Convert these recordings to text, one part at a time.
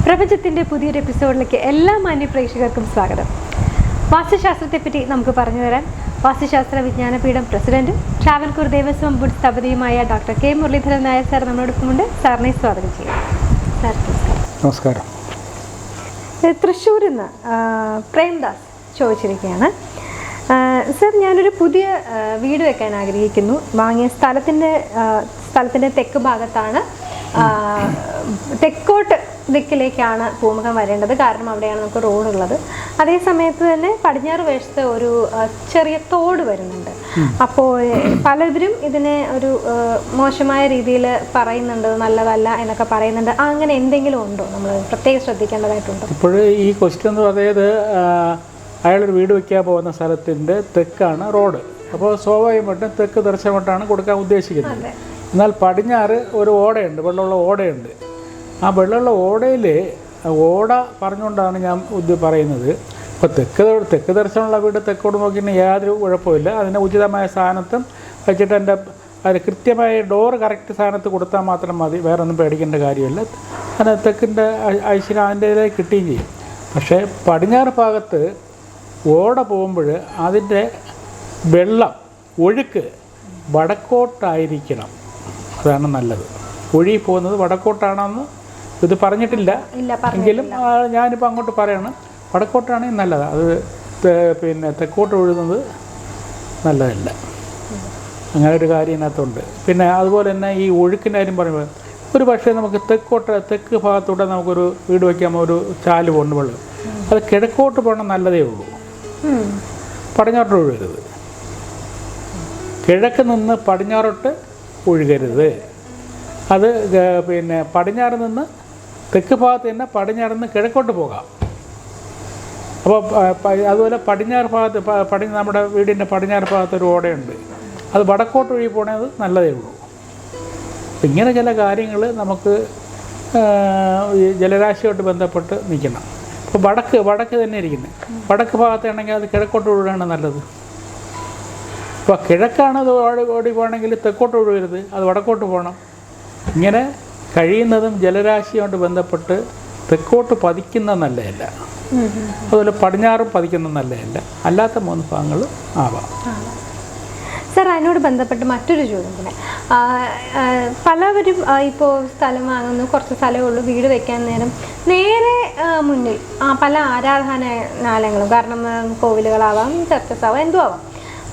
പ്രപഞ്ചത്തിൻ്റെ പുതിയൊരു എപ്പിസോഡിലേക്ക് എല്ലാ മാന്യ പ്രേക്ഷകർക്കും സ്വാഗതം. വാസ്തുശാസ്ത്രത്തെപ്പറ്റി നമുക്ക് പറഞ്ഞു തരാൻ വാസ്തുശാസ്ത്ര വിജ്ഞാനപീഠം പ്രസിഡന്റും ട്രാവൻകൂർ ദേവസ്വം ബോർഡ് സ്ഥാപതിയുമായ doctor K Muraleedharan Nair sir നമ്മളോടൊപ്പമുണ്ട്. സാറിനെ സ്വാഗതം ചെയ്യാം. സാർ നമസ്കാരം. തൃശ്ശൂരിൽ നിന്ന് പ്രേംദാസ് ചോദിച്ചിരിക്കുകയാണ്. സർ, ഞാനൊരു പുതിയ വീട് വെക്കാൻ ആഗ്രഹിക്കുന്നു. വാങ്ങിയ സ്ഥലത്തിൻ്റെ തെക്ക് ഭാഗത്താണ്, തെക്കോട്ട് ദിക്കിലേക്കാണ് പൂമുഖം വരേണ്ടത്. കാരണം അവിടെയാണ് നമുക്ക് റോഡുള്ളത്. അതേ സമയത്ത് തന്നെ പടിഞ്ഞാറ് വശത്ത് ഒരു ചെറിയ തോട് വരുന്നുണ്ട്. അപ്പോൾ പലവരും ഇതിനെ ഒരു മോശമായ രീതിയിൽ പറയുന്നുണ്ട്, നല്ലതല്ല എന്നൊക്കെ പറയുന്നുണ്ട്. അങ്ങനെ എന്തെങ്കിലും ഉണ്ടോ? നമ്മൾ പ്രത്യേകം ശ്രദ്ധിക്കേണ്ടതായിട്ടുണ്ടോ? ഇപ്പോൾ ഈ ക്വസ്റ്റ്യൻ എന്ന് പറയുന്നത് അയാളൊരു വീട് വയ്ക്കാൻ പോകുന്ന സ്ഥലത്തിൻ്റെ തെക്കാണ് റോഡ്. അപ്പോൾ സ്വാഭാവികമായിട്ടും തെക്ക് ദർശനമായിട്ടാണ് കൊടുക്കാൻ ഉദ്ദേശിക്കുന്നത്. എന്നാൽ പടിഞ്ഞാറ് ഒരു ഓടയുണ്ട്, വെള്ളമുള്ള ഓടയുണ്ട്. ആ വെള്ളമുള്ള ഓടയിൽ ഓട പറഞ്ഞുകൊണ്ടാണ് ഞാൻ പറയുന്നത്. ഇപ്പോൾ തെക്ക് ദർശനമുള്ള വീട് തെക്കോട് നോക്കിയിട്ട് യാതൊരു കുഴപ്പമില്ല. അതിന് ഉചിതമായ സ്ഥാനത്തും വെച്ചിട്ട് അതിന് കൃത്യമായ ഡോറ് കറക്റ്റ് സ്ഥാനത്ത് കൊടുത്താൽ മാത്രം മതി. വേറെ ഒന്നും പേടിക്കേണ്ട കാര്യമില്ല. അത് തെക്കിൻ്റെ ഐശ്വര്യം അതിൻ്റേതായി കിട്ടുകയും ചെയ്യും. പക്ഷേ പടിഞ്ഞാറ് ഭാഗത്ത് ഓട പോകുമ്പോൾ അതിൻ്റെ വെള്ളം ഒഴുക്ക് വടക്കോട്ടായിരിക്കണം. അതാണ് നല്ലത്. ഒഴുകി പോകുന്നത് വടക്കോട്ടാണെന്ന് ഇത് പറഞ്ഞിട്ടില്ല എങ്കിലും ഞാനിപ്പോൾ അങ്ങോട്ട് പറയണം, വടക്കോട്ടാണെങ്കിൽ നല്ലത്. അത് പിന്നെ തെക്കോട്ട് ഒഴുകുന്നത് നല്ലതല്ല. അങ്ങനെ ഒരു കാര്യം ഇതിനകത്തുണ്ട്. പിന്നെ അതുപോലെ തന്നെ ഈ ഒഴുക്കിൻ്റെ കാര്യം പറയുമ്പോൾ ഒരു പക്ഷേ നമുക്ക് തെക്ക് ഭാഗത്തൂടെ നമുക്കൊരു വീട് വയ്ക്കാമ്പോൾ ഒരു ചാല് പോകുന്ന വെള്ളം അത് കിഴക്കോട്ട് പോകണം നല്ലതേ ഉള്ളൂ. പടിഞ്ഞാറോട്ട് ഒഴുകരുത്. കിഴക്ക് നിന്ന് പടിഞ്ഞാറോട്ട് ഒഴുകരുത്. അത് പിന്നെ പടിഞ്ഞാറ് നിന്ന് തെക്ക് ഭാഗത്ത് തന്നെ പടിഞ്ഞാറ് നിന്ന് കിഴക്കോട്ട് പോകാം. അപ്പോൾ അതുപോലെ പടിഞ്ഞാറ് ഭാഗത്ത് നമ്മുടെ വീടിൻ്റെ പടിഞ്ഞാറ് ഭാഗത്ത് ഒരു ഓടയുണ്ട്. അത് വടക്കോട്ട് ഒഴുകി പോകണത് നല്ലതേ ഉള്ളൂ. ഇങ്ങനെ ചില കാര്യങ്ങൾ നമുക്ക് ജലരാശിയായിട്ട് ബന്ധപ്പെട്ട് നിൽക്കണം. ഇപ്പോൾ വടക്ക് തന്നെ ഇരിക്കുന്നത്. വടക്ക് ഭാഗത്താണെങ്കിൽ അത് കിഴക്കോട്ട് ഒഴുകാണ് നല്ലത്. ഇപ്പോൾ കിഴക്കാണ് അത് ഓടി പോകണമെങ്കിൽ തെക്കോട്ട് ഒഴുകരുത്, അത് വടക്കോട്ട് പോകണം. ഇങ്ങനെ കഴിയുന്നതും ജലരാശിയോട് ബന്ധപ്പെട്ട് തെക്കോട്ട് പതിക്കുന്ന നല്ലതല്ല, അതുപോലെ പടിഞ്ഞാറും പതിക്കുന്ന നല്ലതല്ല. അല്ലാത്ത 3 ഭാഗങ്ങൾ ആവാം. സാർ, അതിനോട് ബന്ധപ്പെട്ട് മറ്റൊരു ചോദ്യം കൂടെ. പലവരും ഇപ്പോൾ സ്ഥലം വാങ്ങുന്നു, കുറച്ച് സ്ഥലമേ ഉള്ളൂ, വീട് വെക്കാൻ നേരെ മുന്നിൽ പല ആരാധനാലയങ്ങളും, കാരണം കോവിലുകളാവാം, ചർച്ചസ് ആവാം, എന്തും ആവാം,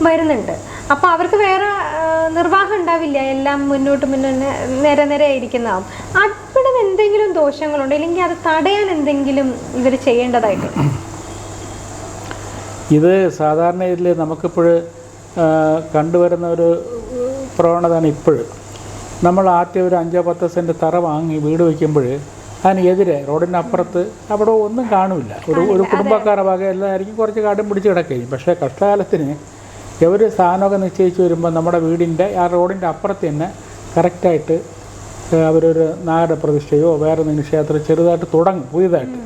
വരുന്നുണ്ട്. അപ്പോൾ അവർക്ക് വേറെ നിർവാഹം ഉണ്ടാവില്ല, എല്ലാം മുന്നോട്ട് നേരെ ഇരിക്കുന്നതാവും. അവിടെ എന്തെങ്കിലും ദോഷങ്ങളുണ്ടോ, അല്ലെങ്കിൽ അത് തടയാൻ എന്തെങ്കിലും ഇവർ ചെയ്യേണ്ടതായിട്ട്? ഇത് സാധാരണ ഇതിൽ നമുക്കിപ്പോൾ കണ്ടുവരുന്ന ഒരു പ്രവണതയാണ്. ഇപ്പോഴും നമ്മൾ ആദ്യം ഒരു 5-10 സെൻറ്റ് തറ വാങ്ങി വീട് വയ്ക്കുമ്പോൾ അതിനെതിരെ റോഡിൻ്റെ അപ്പുറത്ത് അവിടെ ഒന്നും കാണില്ല. ഒരു കുടുംബക്കാരുടെ വക എല്ലായിരിക്കും കുറച്ച് കാടും പിടിച്ച് കിടക്കുകയും. പക്ഷേ കഷ്ടകാലത്തിന് ഇവർ സ്ഥാനമൊക്കെ നിശ്ചയിച്ച് വരുമ്പോൾ നമ്മുടെ വീടിൻ്റെ ആ റോഡിൻ്റെ അപ്പുറത്ത് തന്നെ കറക്റ്റായിട്ട് അവരൊരു നാഗര പ്രതിഷ്ഠയോ വേറെ എന്തെങ്കിലും ക്ഷേത്രം ചെറുതായിട്ട് തുടങ്ങും പുതിയതായിട്ട്.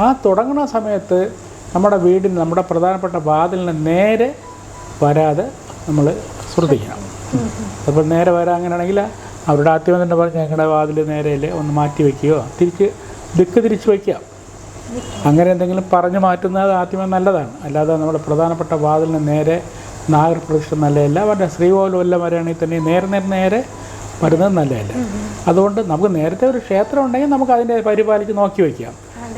ആ തുടങ്ങുന്ന സമയത്ത് നമ്മുടെ പ്രധാനപ്പെട്ട വാതിലിന് നേരെ വരാതെ നമ്മൾ ശ്രദ്ധിക്കണം. അപ്പോൾ നേരെ വരാൻ അങ്ങനെയാണെങ്കിൽ അവരുടെ ആദ്യം തന്നെ പറഞ്ഞ് ഞങ്ങളുടെ വാതിൽ നേരെയല്ലേ ഒന്ന് മാറ്റി വയ്ക്കുകയോ ദിക്ക് തിരിച്ച് വയ്ക്കുക. അങ്ങനെ എന്തെങ്കിലും പറഞ്ഞു മാറ്റുന്നത് ആദ്യമേ നല്ലതാണ്. അല്ലാതെ നമ്മുടെ പ്രധാനപ്പെട്ട വാതിലിന് നേരെ നാഗപ്രതിഷ്ഠ നല്ലതല്ല. അവരുടെ ശ്രീകോവിലും എല്ലാം വരികയാണെങ്കിൽ തന്നെ നേരെ വരുന്നത് നല്ലതല്ല. അതുകൊണ്ട് നമുക്ക് നേരത്തെ ഒരു ക്ഷേത്രം ഉണ്ടെങ്കിൽ നമുക്ക് അതിൻ്റെ പരിപാലിച്ച് നോക്കി വയ്ക്കാം.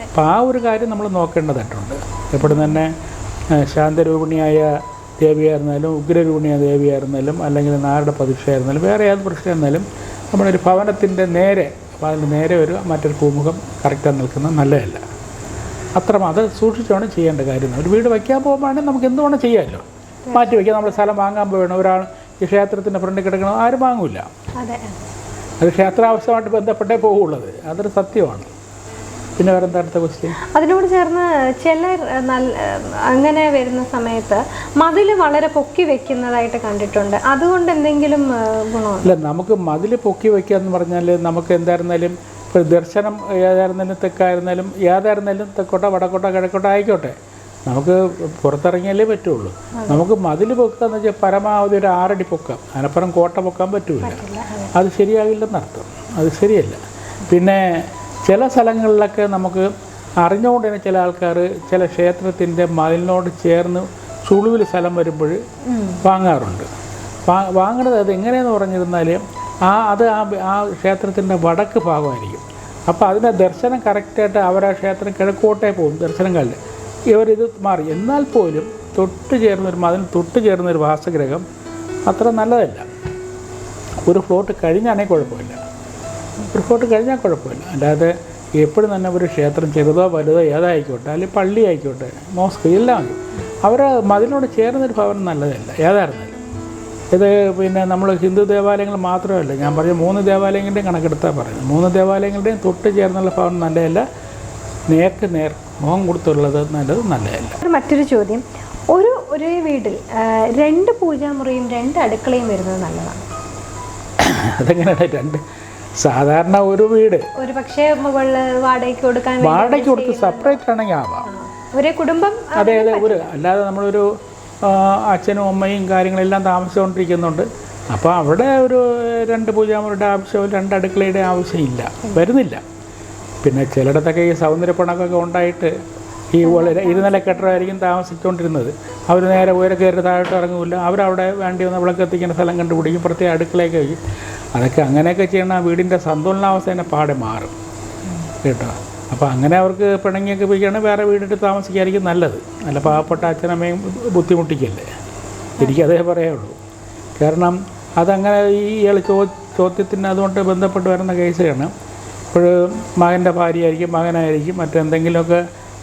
അപ്പോൾ ആ ഒരു കാര്യം നമ്മൾ നോക്കേണ്ടതായിട്ടുണ്ട്. എപ്പോഴും തന്നെ ശാന്തരൂപിണിയായ ദേവിയായിരുന്നാലും ഉഗ്രരൂപിണിയായ ദേവിയായിരുന്നാലും അല്ലെങ്കിൽ നാരുടെ പ്രതിഷ്ഠയായിരുന്നാലും വേറെ ഏത് പ്രതിഷ്ഠയായിരുന്നാലും നമ്മുടെ ഒരു ഭവനത്തിൻ്റെ അതിൻ്റെ നേരെ ഒരു മറ്റൊരു പൂമുഖം കറക്റ്റായി നിൽക്കുന്നത് നല്ലതല്ല. അത് സൂക്ഷിച്ചാണ് ചെയ്യേണ്ട കാര്യം. ഒരു വീട് വയ്ക്കാൻ പോകുമ്പോഴാണെങ്കിൽ നമുക്ക് എന്തുവേണം ചെയ്യാമല്ലോ, മാറ്റി വയ്ക്കാം. നമ്മൾ സ്ഥലം വാങ്ങാൻ പോകണം, ഒരാൾ ഈ ക്ഷേത്രത്തിൻ്റെ ഫ്രണ്ടിൽ കിടക്കണം, ആരും വാങ്ങില്ല. അത് ക്ഷേത്രാവശ്യമായിട്ട് ബന്ധപ്പെട്ടേ പോകുള്ളത്, അതൊരു സത്യമാണ്. പിന്നെ വേറെ എന്താ അടുത്ത ക്വസ്റ്റ്യൻ? അതിനോട് ചേർന്ന് ചിലർ അങ്ങനെ വരുന്ന സമയത്ത് മതിൽ വളരെ പൊക്കി വെക്കുന്നതായിട്ട് കണ്ടിട്ടുണ്ട്. അതുകൊണ്ട് എന്തെങ്കിലും ഗുണമോ? ഇല്ല, നമുക്ക് മതിൽ പൊക്കി വയ്ക്കുക എന്ന് പറഞ്ഞാൽ നമുക്ക് എന്തായിരുന്നാലും ഇപ്പോൾ ദർശനം ഏതായിരുന്നാലും തെക്കായിരുന്നാലും ഏതായിരുന്നാലും തെക്കോട്ടോ വടക്കോട്ടോ കിഴക്കോട്ടോ ആയിക്കോട്ടെ, നമുക്ക് പുറത്തിറങ്ങിയാലേ പറ്റുള്ളൂ. നമുക്ക് മതിൽ പൊക്കുക എന്ന് വെച്ചാൽ പരമാവധി ഒരു 6 അടി പൊക്കാം, അതിനപ്പുറം കോട്ട പൊക്കാൻ പറ്റില്ല. അത് ശരിയാകില്ലെന്നർത്ഥം, അത് ശരിയല്ല. പിന്നെ ചില സ്ഥലങ്ങളിലൊക്കെ നമുക്ക് അറിഞ്ഞുകൊണ്ട് തന്നെ ചില ആൾക്കാർ ചില ക്ഷേത്രത്തിൻ്റെ മതിലിനോട് ചേർന്ന് ചുളുവിൽ സ്ഥലം വരുമ്പോൾ വാങ്ങാറുണ്ട്. വാങ്ങുന്നത് അത് എങ്ങനെയെന്ന് പറഞ്ഞിരുന്നാൽ ആ ക്ഷേത്രത്തിൻ്റെ വടക്ക് ഭാഗമായിരിക്കും. അപ്പോൾ അതിൻ്റെ ദർശനം കറക്റ്റായിട്ട് അവരാ ക്ഷേത്രം കിഴക്കോട്ടേ പോകും ദർശനം കാലിൽ. ഇവരിത് മാറി. എന്നാൽ പോലും മതിന് തൊട്ട് ചേർന്നൊരു വാസഗ്രഹം അത്ര നല്ലതല്ല. ഒരു ഫ്ലോട്ട് കഴിഞ്ഞാണെങ്കിൽ കുഴപ്പമില്ല, അല്ലാതെ എപ്പോഴും തന്നെ ഒരു ക്ഷേത്രം ചെറുതോ വലുതോ ഏതായിക്കോട്ടെ, അല്ലെങ്കിൽ പള്ളി ആയിക്കോട്ടെ, മോസ്ക് എല്ലാം അവർ മതിലിനോട് ചേർന്നൊരു ഭവനം നല്ലതല്ല ഏതായിരുന്നാലും. ഇത് പിന്നെ നമ്മൾ ഹിന്ദു ദേവാലയങ്ങൾ മാത്രമല്ല, ഞാൻ പറഞ്ഞ 3 ദേവാലയങ്ങളുടെയും കണക്കെടുത്താൽ പറയുന്നത്. 3 ദേവാലയങ്ങളുടെയും തൊട്ട് ചേർന്നുള്ള ഭവനം നല്ലതല്ല, നേർക്ക് നേർ മുഖം കൊടുത്തുള്ളത് നല്ലതല്ല. മറ്റൊരു ചോദ്യം, ഒരേ വീട്ടിൽ 2 പൂജാമുറിയും 2 അടുക്കളയും വരുന്നത് നല്ലതാണ്? അതെങ്ങനെയാണ്? സാധാരണ ഒരു വീട് ഒരു പക്ഷേ മുകളിൽ വാടകയ്ക്ക് കൊടുത്ത് സെപ്പറേറ്റ് ആണെങ്കിൽ ആവാം, ഒരേ കുടുംബം. അതെ, അല്ലാതെ നമ്മളൊരു അച്ഛനും അമ്മയും കാര്യങ്ങളെല്ലാം താമസിച്ചുകൊണ്ടിരിക്കുന്നുണ്ട്. അപ്പോൾ അവിടെ ഒരു 2 പൂജാമുറിയുടെ ആവശ്യവും 2 അടുക്കളയുടെ ആവശ്യമില്ല, വരുന്നില്ല. പിന്നെ ചിലയിടത്തൊക്കെ ഈ സൗന്ദര്യപ്പണക്കൊക്കെ ഉണ്ടായിട്ട് ഈ ഇരുനില കെട്ടിടമായിരിക്കും താമസിച്ചുകൊണ്ടിരുന്നത്. അവർ നേരെ ഉയരെ കയറി താഴോട്ട് ഇറങ്ങില്ല, അവരവിടെ വേണ്ടി വന്ന് വിളക്ക് എത്തിക്കുന്ന സ്ഥലം കണ്ടുപിടിക്കും, പ്രത്യേക അടുക്കളയൊക്കെ വയ്ക്കും. അതൊക്കെ അങ്ങനെയൊക്കെ ചെയ്യണ വീടിൻ്റെ സന്തുലനാവസ്ഥ തന്നെ പാടെ മാറും കേട്ടോ. അപ്പോൾ അങ്ങനെ അവർക്ക് പിണങ്ങിയൊക്കെ പോയിക്കുകയാണെങ്കിൽ വേറെ വീടിട്ട് താമസിക്കായിരിക്കും നല്ലത്. നല്ല പാവപ്പെട്ട അച്ഛനമ്മയും ബുദ്ധിമുട്ടിക്കല്ലേ, എനിക്കതേ പറയുള്ളൂ. കാരണം അതങ്ങനെ ഇയാൾ ചോദ്യത്തിന് അതുകൊണ്ട് ബന്ധപ്പെട്ട് വരുന്ന കേസാണ്. ഇപ്പോൾ മകൻ്റെ ഭാര്യയായിരിക്കും, മകനായിരിക്കും, മറ്റെന്തെങ്കിലുമൊക്കെ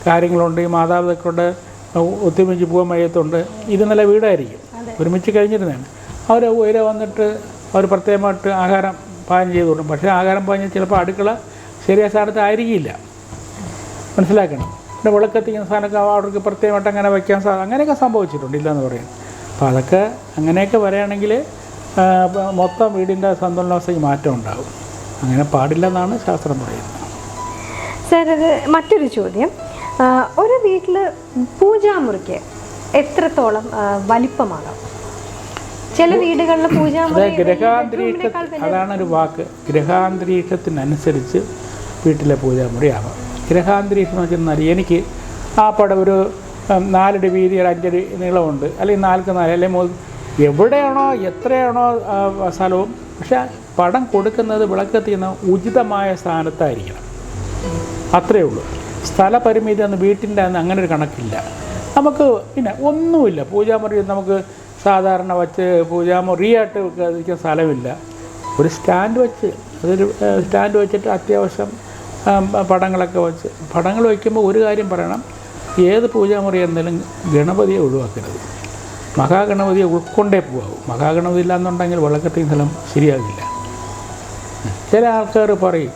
കാര്യങ്ങളുണ്ട്, ഈ മാതാപിതാക്കളുടെ ഒത്തൊരുമിച്ച് പോകാൻ വയ്യത്തുണ്ട്, ഇത് നല്ല വീടായിരിക്കും, ഒരുമിച്ച് കഴിഞ്ഞിരുന്നതാണ്. അവർ ഉയരെ വന്നിട്ട് അവർ പ്രത്യേകമായിട്ട് ആഹാരം പാകം ചെയ്ത് കൊടുക്കും. പക്ഷേ ആഹാരം പാകം ചിലപ്പോൾ അടുക്കള ശരിയായ സ്ഥാനത്ത് ആയിരിക്കില്ല, മനസ്സിലാക്കണം. പിന്നെ വിളക്കെത്തിക്കുന്ന സാധനമൊക്കെ അവർക്ക് പ്രത്യേകമായിട്ട് അങ്ങനെ വയ്ക്കാൻ അങ്ങനെയൊക്കെ സംഭവിച്ചിട്ടുണ്ട്, ഇല്ലയെന്ന് പറയും. അപ്പോൾ അതൊക്കെ അങ്ങനെയൊക്കെ വരികയാണെങ്കിൽ മൊത്തം വീടിൻ്റെ സന്തുലനാവസ്ഥയ്ക്ക് മാറ്റം ഉണ്ടാകും. അങ്ങനെ പാടില്ലെന്നാണ് ശാസ്ത്രം പറയുന്നത്. സാർ, അത് മറ്റൊരു ചോദ്യം, ഒരു വീട്ടിൽ പൂജാമുറിക്ക് എത്രത്തോളം വലിപ്പമാകാം? ചില വീടുകളിൽ പൂജാമുറി അതാണൊരു വാക്ക്, ഗ്രഹാന്തരീക്ഷത്തിനനുസരിച്ച് വീട്ടിലെ പൂജാമുറി ആവാം. ഗ്രഹാന്തരീക്ഷം എന്ന് വെച്ചാൽ എനിക്ക് ആ പടം ഒരു 4 അടി വീതി 5 അടി നീളമുണ്ട്, അല്ലെങ്കിൽ 4 അല്ലെങ്കിൽ എവിടെയാണോ എത്രയാണോ സ്ഥലവും, പക്ഷെ പടം കൊടുക്കുന്നത് വിളക്കെത്തിക്കുന്ന ഉചിതമായ സ്ഥാനത്തായിരിക്കണം, അത്രയേ ഉള്ളൂ. സ്ഥലപരിമിതി എന്ന് വീട്ടിൻ്റെ അന്ന് അങ്ങനെ ഒരു കണക്കില്ല നമുക്ക്. പിന്നെ ഒന്നുമില്ല, പൂജാമുറി നമുക്ക് സാധാരണ വച്ച് പൂജാമുറിയായിട്ട് വയ്ക്കാൻ സ്ഥലമില്ല. ഒരു സ്റ്റാൻഡ് വെച്ചിട്ട് അത്യാവശ്യം പടങ്ങളൊക്കെ വെച്ച് പടങ്ങൾ വയ്ക്കുമ്പോൾ ഒരു കാര്യം പറയണം, ഏത് പൂജാമുറി എന്നാലും ഗണപതിയെ ഒഴിവാക്കരുത്, മഹാഗണപതിയെ ഉൾക്കൊണ്ടേ പോകാവൂ. മഹാഗണപതി ഇല്ലാന്നുണ്ടെങ്കിൽ വിളക്കെത്തിയ സ്ഥലം ശരിയാകില്ല. ചില ആൾക്കാർ പറയും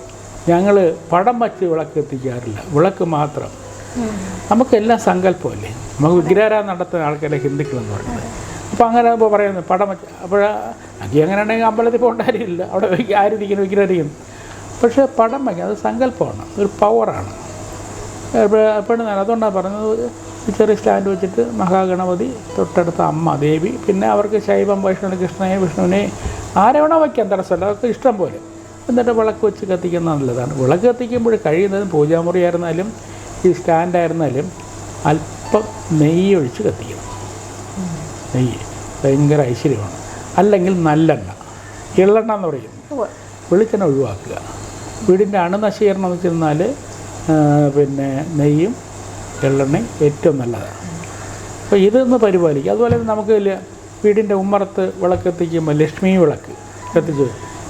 ഞങ്ങൾ പടം വച്ച് വിളക്ക് എത്തിക്കാറില്ല, വിളക്ക് മാത്രം. നമുക്കെല്ലാം സങ്കല്പമല്ലേ, നമുക്ക് വിഗ്രഹം നടത്തുന്ന ആൾക്കാരെ ഹിന്ദുക്കളെന്ന് പറയുന്നത്. അപ്പോൾ അങ്ങനെ ഇപ്പോൾ പറയുന്നത് പടം വെച്ച്, അപ്പോഴാക്കി അങ്ങനെ ഉണ്ടെങ്കിൽ അമ്പലത്തിൽ പോകേണ്ടതില്ല, അവിടെ ആരിരിക്കുന്നു വിഗ്രഹിക്കുന്നു. പക്ഷേ പടം വയ്ക്കുക അത് സങ്കല്പമാണ്, ഒരു പവറാണ്. എപ്പോഴും അതുകൊണ്ടാണ് പറഞ്ഞത്, ചെറിയ സ്റ്റാൻഡ് വെച്ചിട്ട് മഹാഗണപതി, തൊട്ടടുത്ത അമ്മ ദേവി, പിന്നെ അവർക്ക് ശൈവം വൈഷ്ണവ കൃഷ്ണനെ വിഷ്ണുവിനെ ആരെ വേണോ വയ്ക്കാൻ തടസ്സമല്ല, അതൊക്കെ ഇഷ്ടം പോലെ. എന്നിട്ട് വിളക്ക് വെച്ച് കത്തിക്കുന്നത് നല്ലതാണ്. വിളക്ക് കത്തിക്കുമ്പോൾ കഴിയുന്നതും പൂജാമുറി ആയിരുന്നാലും ഈ സ്റ്റാൻഡായിരുന്നാലും അല്പം നെയ്യ് ഒഴിച്ച് കത്തിക്കണം. നെയ്യ് ഭയങ്കര ഐശ്വര്യമാണ്. അല്ലെങ്കിൽ നല്ലെണ്ണ, എള്ളെണ്ണ എന്ന് പറയും, വെളിച്ചെണ്ണ ഒഴിവാക്കുക. വീടിൻ്റെ അണുനശീകരണം എന്ന് വെച്ചിരുന്നാൽ പിന്നെ നെയ്യും എള്ളെണ്ണയും ഏറ്റവും നല്ലതാണ്. അപ്പോൾ ഇതൊന്ന് പരിപാലിക്കുക. അതുപോലെ നമുക്ക് വീടിൻ്റെ ഉമ്മറത്ത് വിളക്ക് കത്തിക്കുമ്പോൾ ലക്ഷ്മി വിളക്ക്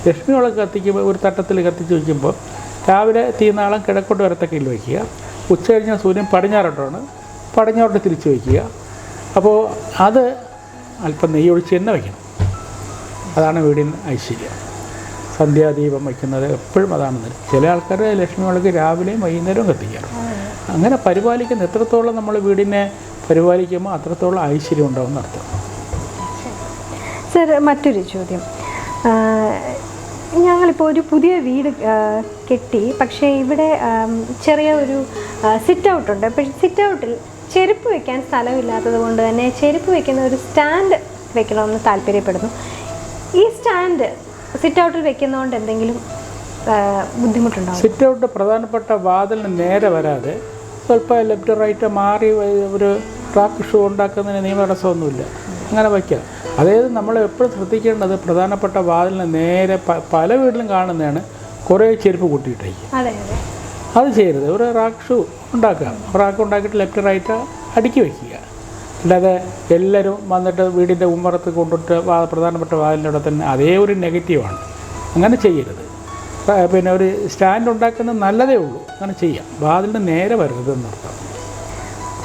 ലക്ഷ്മി വിളക്ക് കത്തിക്കുമ്പോൾ ഒരു തട്ടത്തിൽ കത്തിച്ച് വയ്ക്കുമ്പോൾ രാവിലെ തീനാളം കിഴക്കോട്ട് വരത്തക്കയിൽ വയ്ക്കുക. ഉച്ച കഴിഞ്ഞാൽ സൂര്യൻ പടിഞ്ഞാറോട്ടാണ്, പടിഞ്ഞാറോട്ട് തിരിച്ച് വയ്ക്കുക. അപ്പോൾ അത് അല്പം നെയ്യ് ഒഴിച്ച് തന്നെ വയ്ക്കണം. അതാണ് വീടിന് ഐശ്വര്യം. സന്ധ്യാദീപം വയ്ക്കുന്നത് എപ്പോഴും അതാണ്. ചില ആൾക്കാർ ലക്ഷ്മി വിളക്ക് രാവിലെയും വൈകുന്നേരവും കത്തിക്കാറുണ്ട്. അങ്ങനെ പരിപാലിക്കുന്ന എത്രത്തോളം നമ്മൾ വീടിനെ പരിപാലിക്കുമ്പോൾ അത്രത്തോളം ഐശ്വര്യം ഉണ്ടാവുമെന്ന് അർത്ഥം. സർ, മറ്റൊരു ചോദ്യം, ഞങ്ങളിപ്പോൾ ഒരു പുതിയ വീട് കെട്ടി, പക്ഷേ ഇവിടെ ചെറിയ ഒരു സിറ്റ് ഔട്ടുണ്ട്. അപ്പോൾ സിറ്റ് ഔട്ടിൽ ചെരുപ്പ് വെക്കാൻ സ്ഥലമില്ലാത്തത് കൊണ്ട് തന്നെ ചെരുപ്പ് വെക്കുന്ന ഒരു സ്റ്റാൻഡ് വെക്കണമെന്ന് താല്പര്യപ്പെടുന്നു. ഈ സ്റ്റാൻഡ് സിറ്റ് ഔട്ടിൽ വെക്കുന്നതുകൊണ്ട് എന്തെങ്കിലും ബുദ്ധിമുട്ടുണ്ടാവും? സിറ്റ് ഔട്ട് പ്രധാനപ്പെട്ട വാതിലിന് നേരെ വരാതെ സ്വല്പം ലെഫ്റ്റ് റൈറ്റ് മാറി ഒരു ട്രാക്ക് ഷൂ ഉണ്ടാക്കുന്നതിന് നിയമതടസ്സമൊന്നുമില്ല, അങ്ങനെ വയ്ക്കാം. അതായത് നമ്മൾ എപ്പോഴും ശ്രദ്ധിക്കേണ്ടത് പ്രധാനപ്പെട്ട വാതിലിന് നേരെ പല വീട്ടിലും കാണുന്നതാണ് കുറേ ചെരുപ്പ് കൂട്ടിയിട്ടേക്കും. അതെ അതെ, അത് ചെയ്യരുത്. ഒരു റാക്ക് ഷൂ ഉണ്ടാക്കാം, റാക്ക് ഉണ്ടാക്കിയിട്ട് ലെഫ്റ്റ് റൈറ്റ് അടുക്കി വയ്ക്കുക. അല്ലാതെ എല്ലാവരും വന്നിട്ട് വീടിൻ്റെ ഉമ്മറത്ത് കൊണ്ടിട്ട് പ്രധാനപ്പെട്ട വാതിലിൻ്റെ അവിടെ തന്നെ അതേ ഒരു നെഗറ്റീവാണ്. അങ്ങനെ ചെയ്യരുത്. പിന്നെ ഒരു സ്റ്റാൻഡ് ഉണ്ടാക്കുന്നത് നല്ലതേ ഉള്ളൂ, അങ്ങനെ ചെയ്യാം. വാതിലിന് നേരെ വരരുതെന്നർത്ഥം.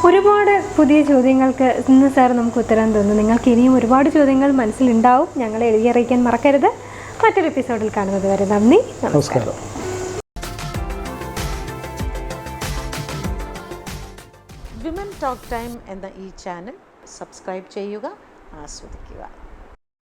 ഒരുപാട് പുതിയ ചോദ്യങ്ങൾക്ക് ഇന്ന് സാർ നമുക്ക് ഉത്തരം തന്നു. നിങ്ങൾക്ക് ഇനിയും ഒരുപാട് ചോദ്യങ്ങൾ മനസ്സിലുണ്ടാവും. ഞങ്ങളെ എഴുതി അറിയിക്കാൻ മറക്കരുത്. മറ്റൊരു എപ്പിസോഡിൽ കാണുന്നത് വരെ നന്ദി, നമസ്കാരം. വിമൻ ടോക്ക് ടൈം എന്ന ഈ ചാനൽ സബ്സ്ക്രൈബ് ചെയ്യുക, ആസ്വദിക്കുക.